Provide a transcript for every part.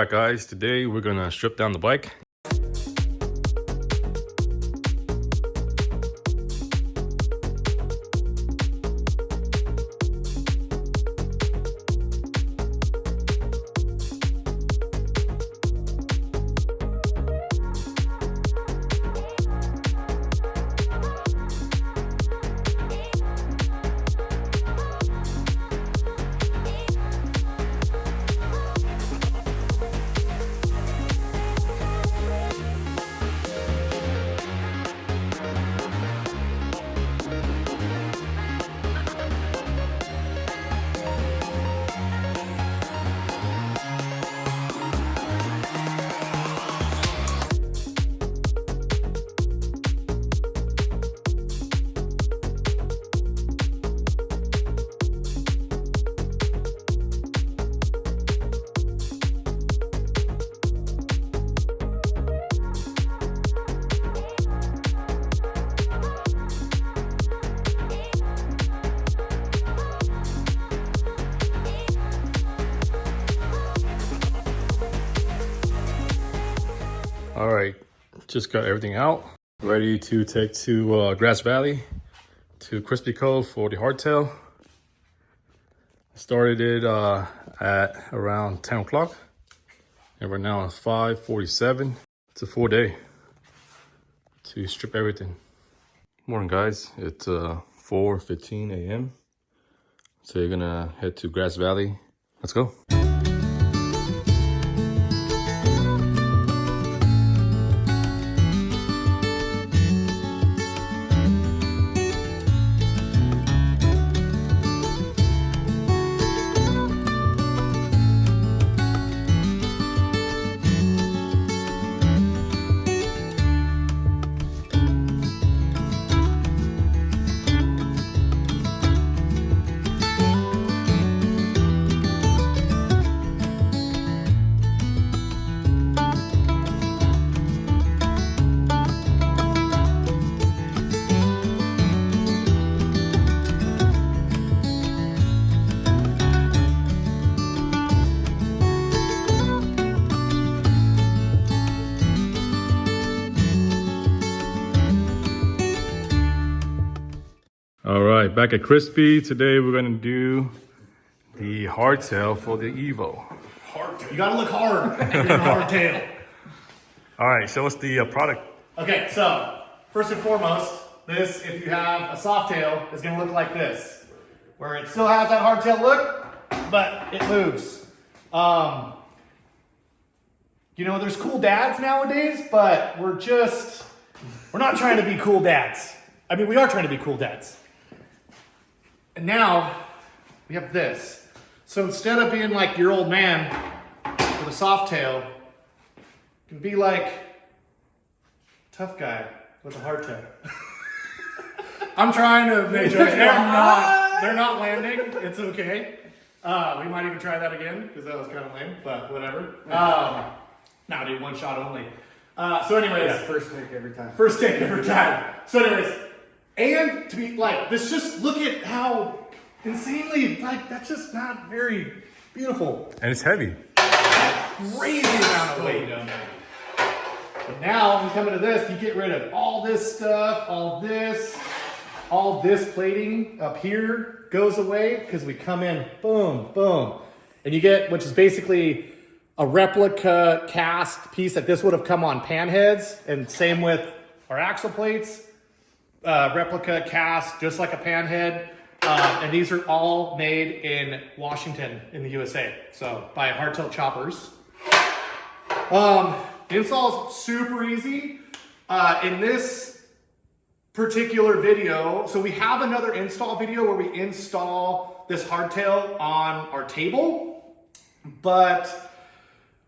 back, guys. Today we're gonna strip down the bike. All right, just got everything out. Ready to take to Grass Valley to Krispy Co for the hardtail. Started it at around 10 o'clock and we're now at 5:47. It's a full day to strip everything. Morning, guys. It's 4:15 a.m. So you're gonna head to Grass Valley. Let's go. All right, back at Krispy. Today we're gonna do the hardtail for the Evo. Hardtail. You gotta look hard. You're a hardtail. All right, show us the product. Okay, so first and foremost, this, if you have a soft tail, is gonna look like this, where it still has that hardtail look, but it moves. You know, there's cool dads nowadays, but we're not trying to be cool dads. I mean, we are trying to be cool dads. And now we have this. So instead of being like your old man with a soft tail, you can be like tough guy with a hardtail. I'm trying to make jokes. They're not landing. It's okay. We might even try that again because that was kind of lame, but whatever. Now, dude, one shot only. So anyways. Yeah, first take every time. First take every time. So anyways, and to be like, this, just look at how insanely, like, that's just not very beautiful. And it's heavy. Crazy amount of weight down there. But now, when you come into this, you get rid of all this stuff, all this plating up here goes away because we come in, boom, boom. And you get, which is basically a replica cast piece that this would have come on pan heads, and same with our axle plates. Replica cast, just like a pan head. And these are all made in Washington in the USA. So by Hardtail choppers. The install is super easy. In this particular video, so we have another install video where we install this hardtail on our table, but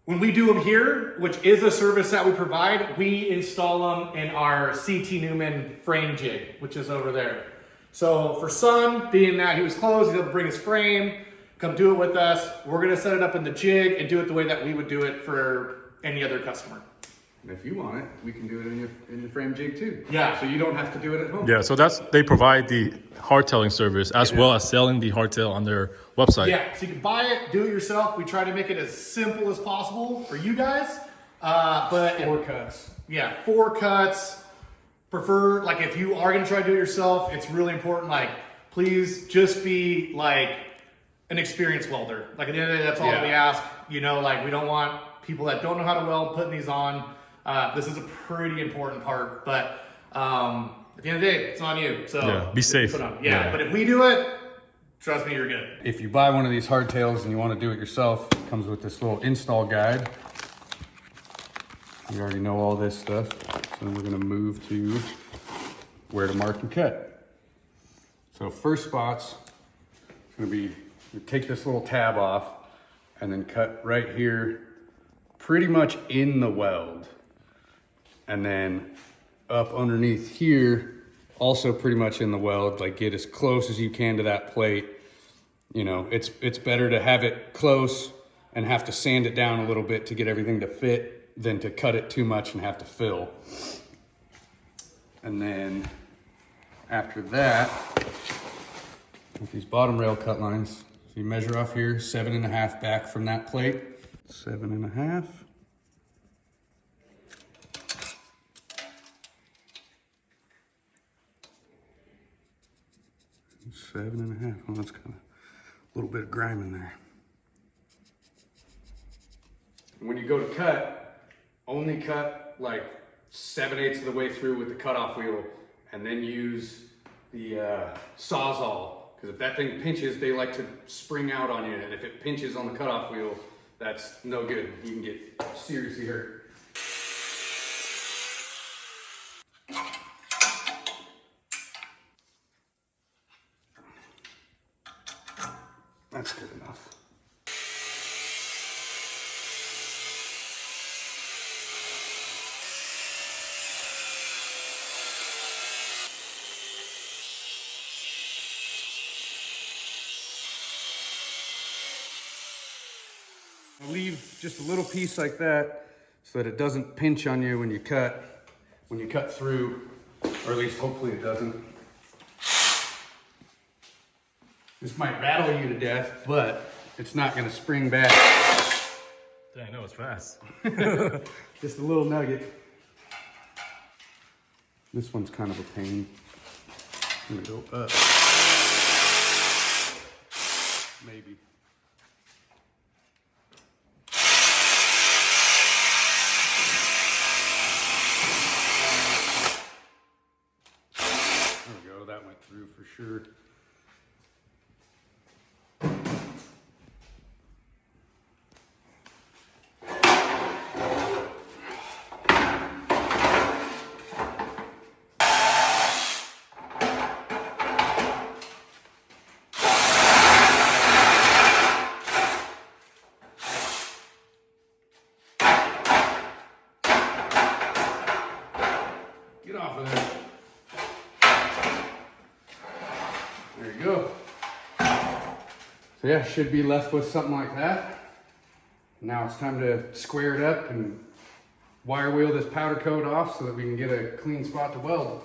when we do them here, which is a service that we provide, we install them in our CT Newman frame jig, which is over there. So for Son, being that he was closed, he's able to bring his frame, come do it with us. We're gonna set it up in the jig and do it the way that we would do it for any other customer. And if you want it, we can do it in your frame jig too. Yeah. So you don't have to do it at home. Yeah, so they provide the hardtailing service as well as selling the hardtail on their website. Yeah, so you can buy it, do it yourself. We try to make it as simple as possible for you guys. But 4 cuts. Yeah, 4 cuts. Prefer, like, if you are gonna try to do it yourself, it's really important, like, please just be like an experienced welder. Like, at the end of the day, that's all that we ask. You know, like, we don't want people that don't know how to weld putting these on. This is a pretty important part, but at the end of the day, it's on you. So Yeah, be safe. Put on. Yeah, but if we do it, trust me, you're good. If you buy one of these hardtails and you want to do it yourself, it comes with this little install guide. You already know all this stuff. So then we're going to move to where to mark and cut. So first spot's going to be, you take this little tab off and then cut right here, pretty much in the weld. And then up underneath here, also pretty much in the weld, like get as close as you can to that plate. You know, it's better to have it close and have to sand it down a little bit to get everything to fit than to cut it too much and have to fill. And then after that, with these bottom rail cut lines, so you measure off here, 7.5 back from that plate, 7.5. Seven and a half. Oh, that's kind of a little bit of grime in there. When you go to cut, only cut like 7/8 of the way through with the cutoff wheel, and then use the Sawzall. Because if that thing pinches, they like to spring out on you, and if it pinches on the cutoff wheel, that's no good. You can get seriously hurt. That's good enough. I'll leave just a little piece like that so that it doesn't pinch on you when you cut through, or at least hopefully it doesn't. This might rattle you to death, but it's not going to spring back. Dang, that was fast. Just a little nugget. This one's kind of a pain. I'm going to go up. Maybe. There we go. That went through for sure. Get off of there. There you go. So yeah, should be left with something like that. Now it's time to square it up and wire wheel this powder coat off so that we can get a clean spot to weld.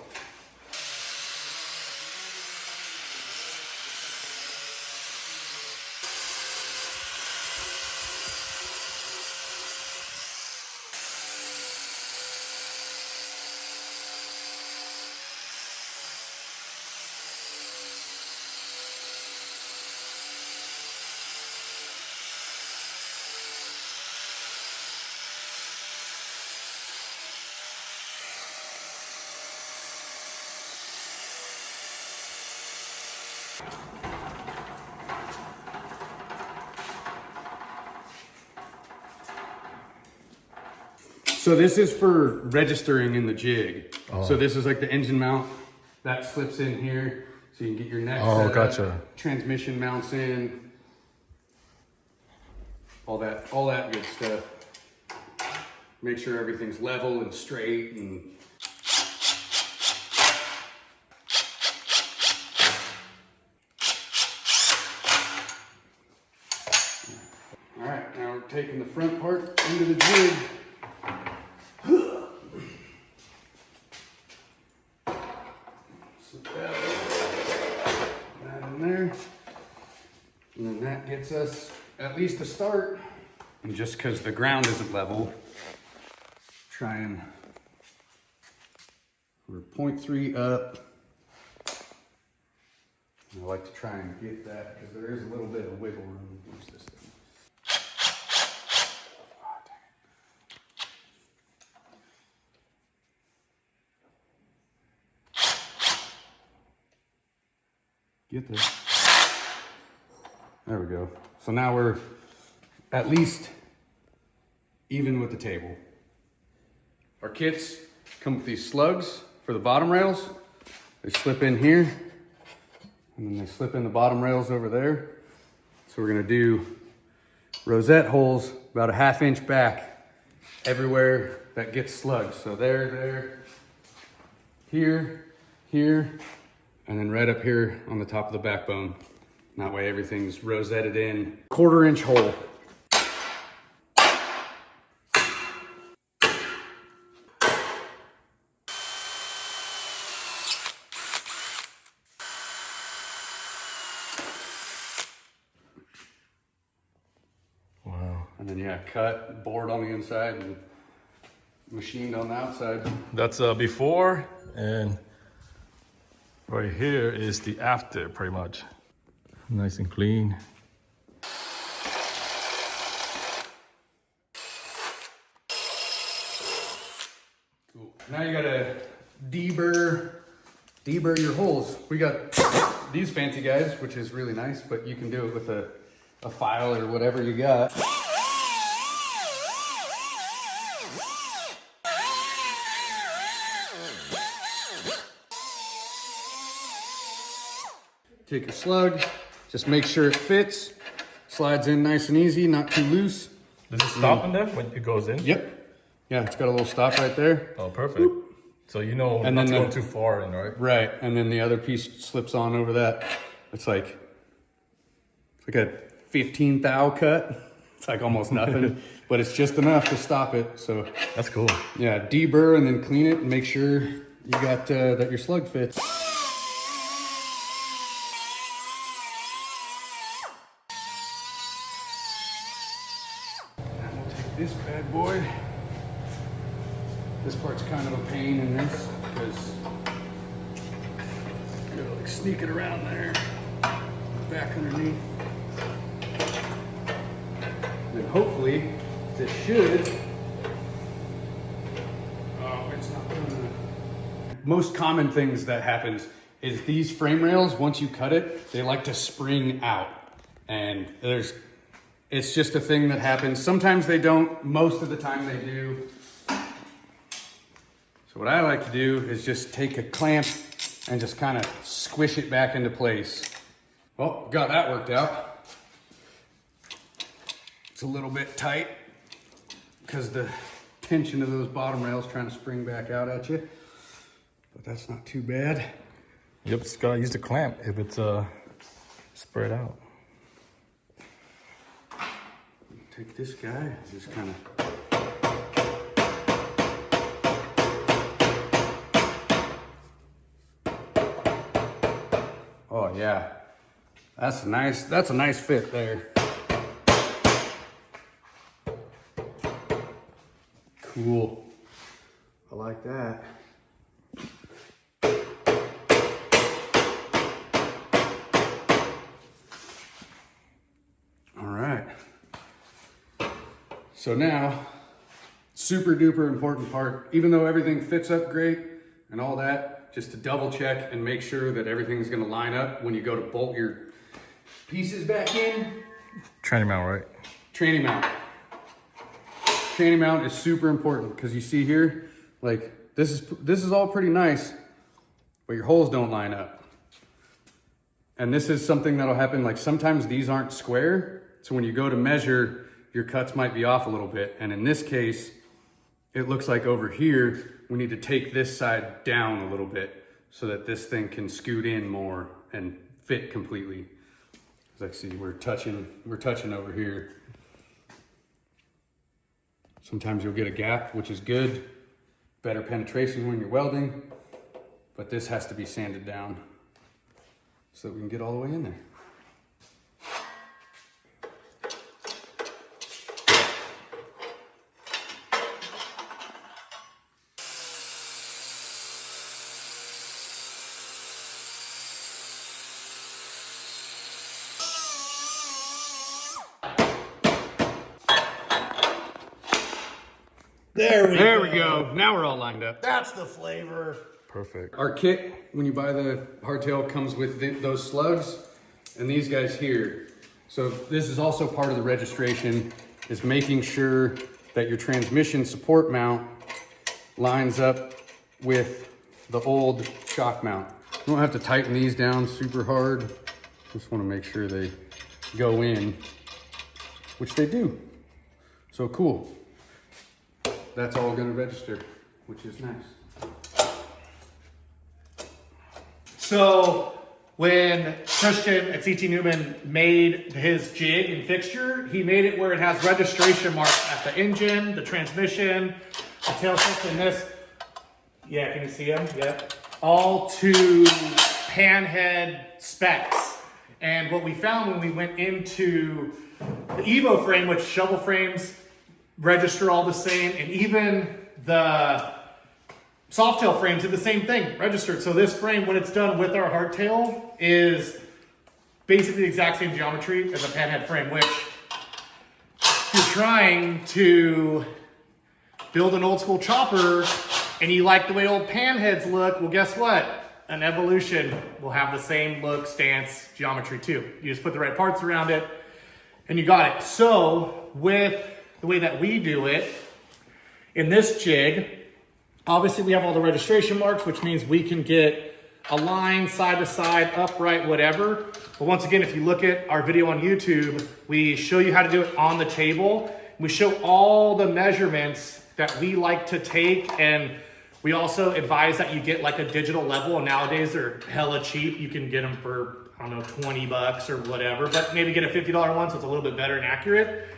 So this is for registering in the jig. Oh. So this is like the engine mount that slips in here, so you can get your neck Oh, set up. gotcha. Transmission mounts in, all that good stuff. Make sure everything's level and straight and. All right, now we're taking the front part into the jig. at least to start. And just because the ground isn't level, try and, we're 0.3 up. And I like to try and get that because there is a little bit of wiggle room. Where's this thing? Oh, dang it. Get there. There we go. So now we're at least even with the table. Our kits come with these slugs for the bottom rails. They slip in here, and then they slip in the bottom rails over there. So we're gonna do rosette holes about a 1/2 inch back everywhere that gets slugged. So there, here, and then right up here on the top of the backbone. And that way everything's rosetted in. 1/4 inch hole. Wow. And then yeah, cut, board on the inside and machined on the outside. That's before, and right here is the after, pretty much. Nice and clean. Cool. Now you gotta deburr your holes. We got these fancy guys, which is really nice, but you can do it with a file or whatever you got. Take your slug, just make sure it fits, slides in nice and easy, not too loose. Does it stop in there when it goes in? Yep. Yeah, it's got a little stop right there. Oh, perfect. So you know And not then to go too far in, right? Right, and then the other piece slips on over that. It's like a 15 thou cut. It's like almost nothing, but it's just enough to stop it. So That's cool. yeah, deburr and then clean it and make sure you got that your slug fits. And we'll take this bad boy. This part's kind of a pain in this because you gotta like sneak it around there, back underneath. And hopefully this should. Oh, it's not doing that. Most common things that happens is these frame rails, once you cut it, they like to spring out. And it's just a thing that happens. Sometimes they don't, most of the time they do. So what I like to do is just take a clamp and just kind of squish it back into place. Well, got that worked out. It's a little bit tight because the tension of those bottom rails trying to spring back out at you, but that's not too bad. Yep, just gotta use the clamp if it's spread out. Take this guy, just kind of. Oh yeah, that's a nice fit there. Cool, I like that. All right, so now, super duper important part, even though everything fits up great and all that, just to double check and make sure that everything's gonna line up when you go to bolt your pieces back in. Tranny mount, right? Tranny mount. Tranny mount is super important because you see here, like this is all pretty nice, but your holes don't line up. And this is something that'll happen, like sometimes these aren't square. So when you go to measure, your cuts might be off a little bit. And in this case, it looks like over here, we need to take this side down a little bit so that this thing can scoot in more and fit completely. As I see, we're touching over here. Sometimes you'll get a gap, which is good. Better penetration when you're welding, but this has to be sanded down so that we can get all the way in there. There we go. Now we're all lined up. That's the flavor. Perfect. Our kit, when you buy the hardtail, comes with those slugs and these guys here. So this is also part of the registration, is making sure that your transmission support mount lines up with the old shock mount. You don't have to tighten these down super hard. Just want to make sure they go in, which they do. So cool. That's all going to register, which is nice. So when Christian at CT Newman made his jig and fixture, he made it where it has registration marks at the engine, the transmission, the tail system, this. Yeah, can you see them? Yep. All to panhead specs. And what we found when we went into the Evo frame, which shovel frames register all the same, and even the Softail frames did the same thing, registered. So this frame, when it's done with our hardtail, is basically the exact same geometry as a panhead frame, which if you're trying to build an old school chopper and you like the way old panheads look, well, guess what? An Evolution will have the same look, stance, geometry too. You just put the right parts around it and you got it. So with the way that we do it in this jig, obviously we have all the registration marks, which means we can get a line side to side, upright, whatever. But once again, if you look at our video on YouTube, we show you how to do it on the table. We show all the measurements that we like to take, and we also advise that you get like a digital level, and nowadays they're hella cheap. You can get them for, I don't know, 20 bucks or whatever, but maybe get a $50 one so it's a little bit better and accurate.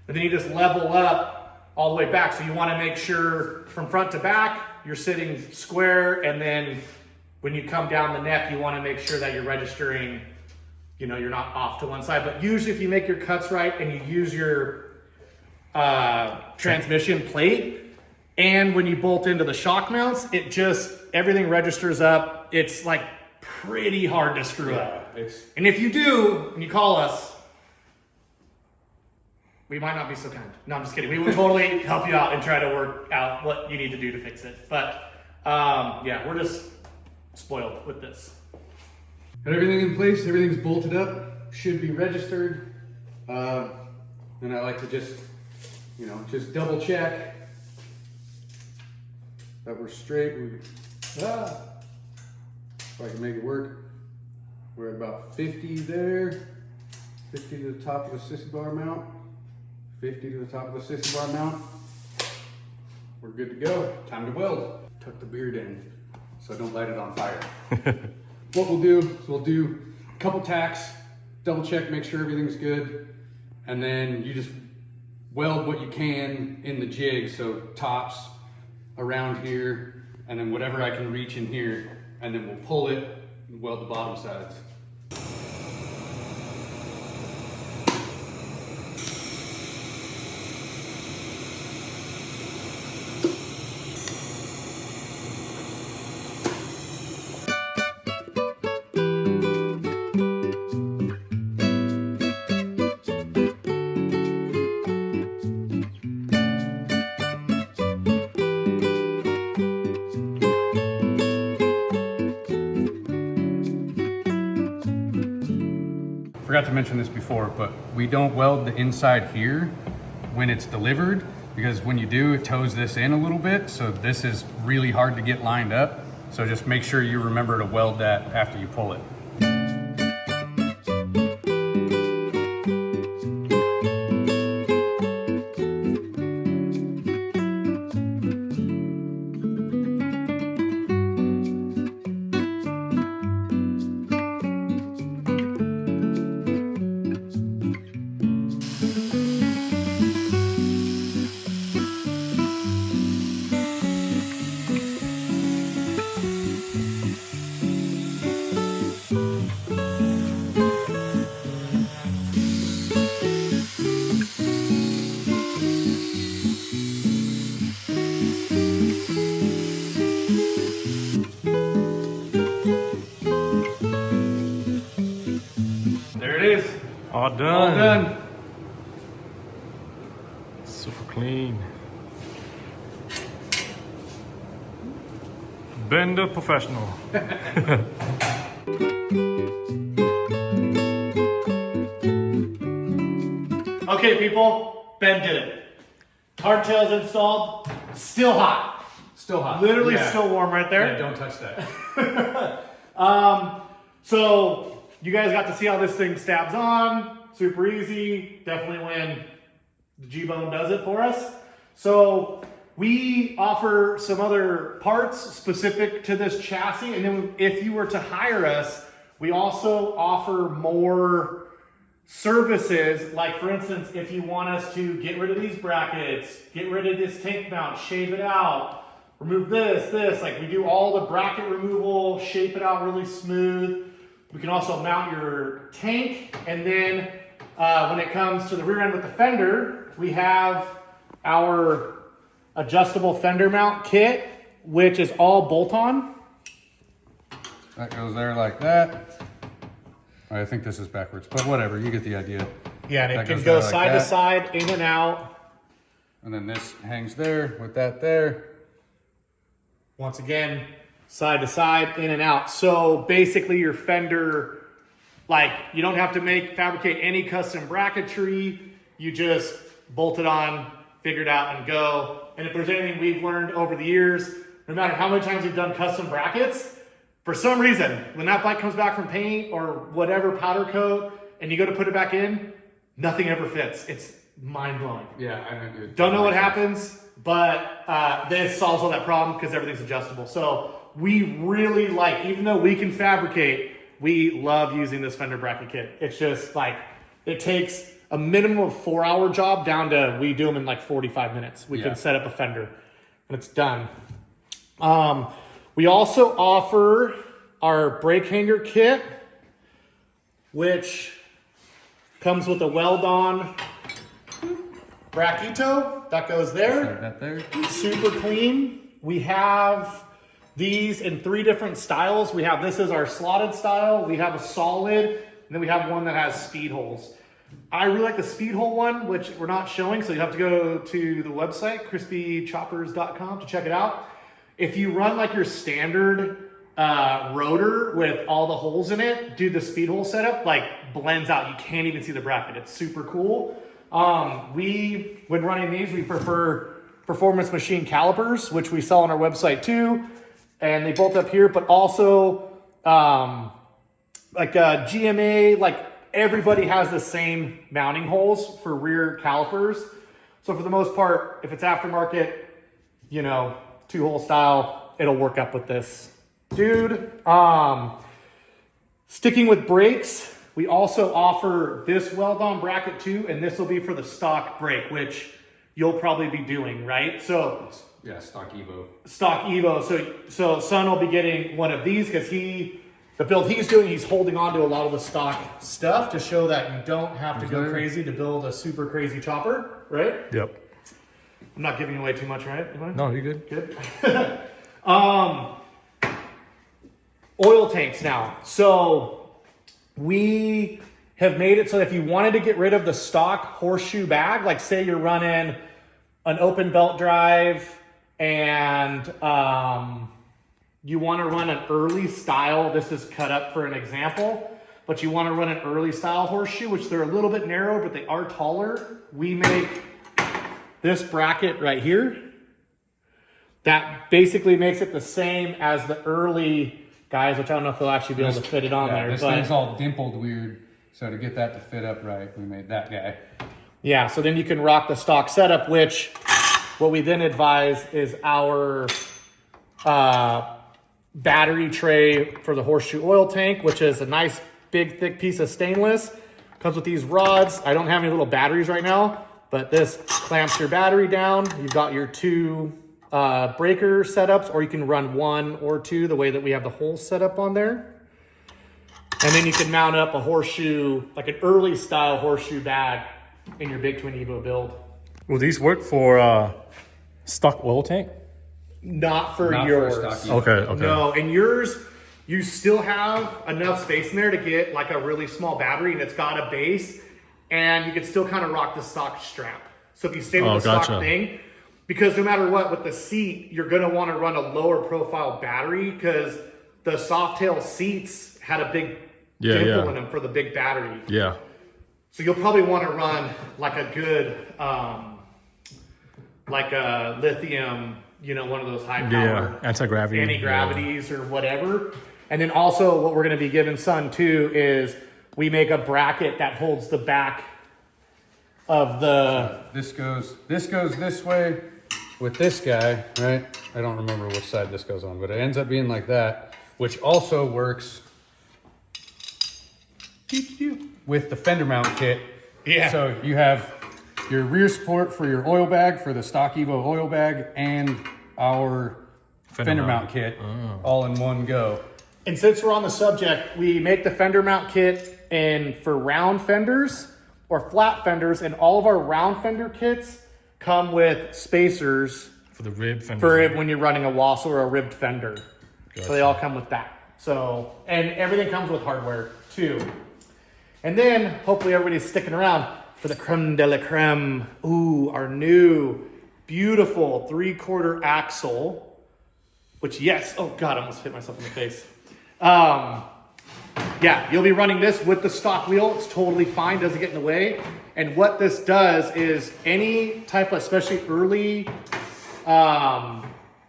And then you just level up all the way back. So you want to make sure from front to back, you're sitting square, and then when you come down the neck, you want to make sure that you're registering, you know, you're not off to one side. But usually if you make your cuts right and you use your transmission plate, and when you bolt into the shock mounts, it just, everything registers up. It's like pretty hard to screw up. And if you do, and you call us, we might not be so kind. No, I'm just kidding. We would totally help you out and try to work out what you need to do to fix it. But yeah, we're just spoiled with this. Got everything in place, everything's bolted up, should be registered. And I like to just, you know, just double check that we're straight. If I can make it work. We're at about 50 there, 50 to the top of the sissy bar mount, 50 to the top of the sissy bar mount. We're good to go. Time to weld. Tuck the beard in so I don't light it on fire. What we'll do is we'll do a couple tacks, double check, make sure everything's good, and then you just weld what you can in the jig. So tops around here, and then whatever I can reach in here, and then we'll pull it and weld the bottom sides. Forgot to mention this before, but we don't weld the inside here when it's delivered, because when you do, it tows this in a little bit. So this is really hard to get lined up. So just make sure you remember to weld that after you pull it. All done. All done. Super clean. Ben the professional. Okay, people, Ben did it. Hardtail's installed, still hot. Still hot. Literally Yeah. still warm right there. Yeah, don't touch that. So you guys got to see how this thing stabs on. Super easy. Definitely when the G-Bone does it for us. So we offer some other parts specific to this chassis. And then if you were to hire us, we also offer more services. Like for instance, if you want us to get rid of these brackets, get rid of this tank mount, shave it out, remove this, like we do all the bracket removal, shape it out really smooth. We can also mount your tank. And then when it comes to the rear end with the fender, we have our adjustable fender mount kit, which is all bolt-on. That goes there like that. I think this is backwards, but whatever, you get the idea. Yeah, and it That can goes go there like side to that. side, in and out. And then this hangs there with that there. Once again, side to side, in and out. So basically your fender, like you don't have to fabricate any custom bracketry. You just bolt it on, figure it out and go. And if there's anything we've learned over the years, no matter how many times we've done custom brackets, for some reason, when that bike comes back from paint or whatever powder coat and you go to put it back in, nothing ever fits. It's mind blowing. Yeah, I know. Don't know what happens, but this solves all that problem because everything's adjustable. So we really like, even though we can fabricate, we love using this fender bracket kit. It's just like, it takes a minimum of 4-hour job down to, we do them in like 45 minutes. We can set up a fender and it's done. We also offer our brake hanger kit, which comes with a weld-on brackito that goes there. That there. Super clean. We have these in 3 different styles. We have, this is our slotted style. We have a solid, and then we have one that has speed holes. I really like the speed hole one, which we're not showing, so you have to go to the website, crispychoppers.com, to check it out. If you run like your standard rotor with all the holes in it, do the speed hole setup, like blends out. You can't even see the bracket. It's super cool. When running these, we prefer performance machine calipers, which we sell on our website too. And they bolt up here, but also like GMA, like everybody has the same mounting holes for rear calipers. So for the most part, if it's aftermarket, you know, 2-hole style, it'll work up with this. Dude, sticking with brakes, we also offer this weld-on bracket too, and this will be for the stock brake, which you'll probably be doing, right? So Yeah, stock Evo. stock Evo. So Son will be getting one of these because the build he's doing, he's holding on to a lot of the stock stuff to show that you don't have to go crazy to build a super crazy chopper, right? Yep. I'm not giving away too much, right? Am I? No, you're good. Good. Oil tanks now. So we have made it so that if you wanted to get rid of the stock horseshoe bag, like say you're running an open belt drive and you want to run an early style, this is cut up for an example, but you want to run an early style horseshoe, which they're a little bit narrow, but they are taller. We make this bracket right here. That basically makes it the same as the early guys, which I don't know if they'll actually be able to fit it on there. This but thing's all dimpled weird. So to get that to fit up right, we made that guy. yeah, so then you can rock the stock setup, which what we then advise is our battery tray for the horseshoe oil tank, which is a nice big thick piece of stainless. Comes with these rods. I don't have any little batteries right now, but this clamps your battery down. You've got your 2 breaker setups, or you can run 1 or 2 the way that we have the holes set up on there. And then you can mount up a horseshoe, like an early style horseshoe bag in your Big Twin Evo build. Will these work for stock oil tank? Not for Not for yours. a stock Evo. Okay. No, and yours, you still have enough space in there to get like a really small battery, and it's got a base, and you can still kind of rock the stock strap. So if you stay with the stock gotcha. thing, Because no matter what, with the seat, you're gonna wanna run a lower profile battery because the Softail seats had a big dimple in them for the big battery. Yeah. So you'll probably wanna run like a good, like a lithium, you know, one of those high power anti-gravities or whatever. And then also what we're gonna be giving Son too is we make a bracket that holds the back of the... This goes this way with this guy, right? I don't remember which side this goes on, but it ends up being like that, which also works with the fender mount kit. Yeah. So you have your rear support for your oil bag, for the stock Evo oil bag, and our fender mount kit all in one go. And since we're on the subject, we make the fender mount kit for round fenders or flat fenders, and all of our round fender kits come with spacers For the rib fender. for when you're running a Wassel or a ribbed fender. Gotcha. So they all come with that. So, and everything comes with hardware too. And then hopefully everybody's sticking around for the creme de la creme. Ooh, our new beautiful 3/4 axle, which yes, oh God, I almost hit myself in the face. Yeah, you'll be running this with the stock wheel. It's totally fine, doesn't get in the way. And what this does is any type of, especially early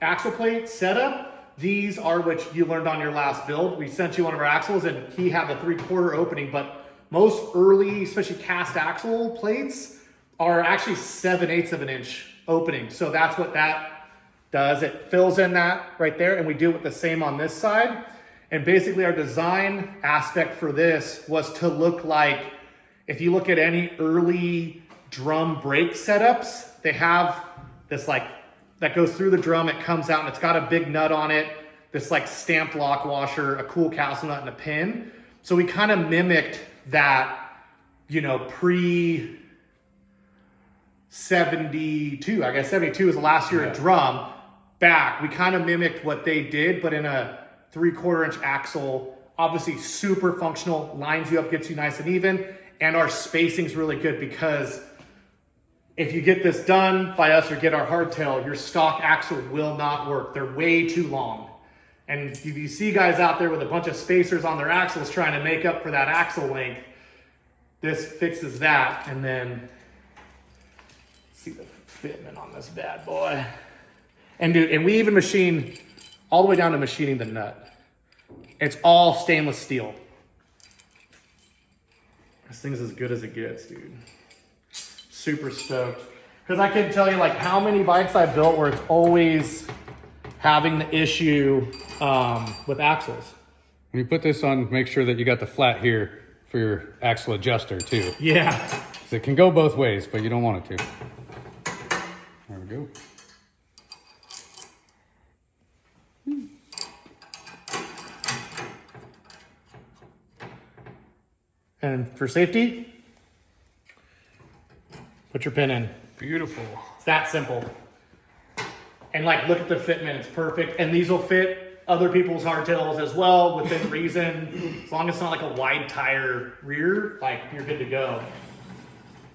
axle plate setup, these are which you learned on your last build. We sent you one of our axles and he had the 3/4 opening, but most early, especially cast axle plates are actually 7/8 of an inch opening. So that's what that does. It fills in that right there, and we do it the same on this side. And basically our design aspect for this was to look like, if you look at any early drum brake setups, they have this like, that goes through the drum, it comes out and it's got a big nut on it, this like stamped lock washer, a cool castle nut and a pin. So we kind of mimicked that, you know, pre 72, I guess 72 was the last year at drum back. We kind of mimicked what they did, but in a 3/4 inch axle, obviously super functional, lines you up, gets you nice and even. And our spacing's really good because if you get this done by us or get our hardtail, your stock axle will not work. They're way too long. And if you see guys out there with a bunch of spacers on their axles trying to make up for that axle length, this fixes that. And then see the fitment on this bad boy. And dude, and we even machine all the way down to machining the nut. It's all stainless steel. This thing's as good as it gets, dude. Super stoked. Because I can tell you like how many bikes I built where it's always having the issue with axles. When you put this on, make sure that you got the flat here for your axle adjuster too. Yeah. So it can go both ways, but you don't want it to. There we go. And for safety, put your pin in. Beautiful. It's that simple. And like, look at the fitment, it's perfect. And these will fit other people's hardtails as well within reason. As long as it's not like a wide tire rear, like you're good to go.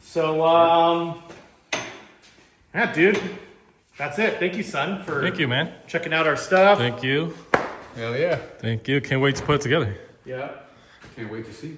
So, yeah, dude, that's it. Thank you, son, for Thank you, man. checking out our stuff. Thank you. Hell yeah. Thank you. Can't wait to put it together. Yeah. Can't wait to see.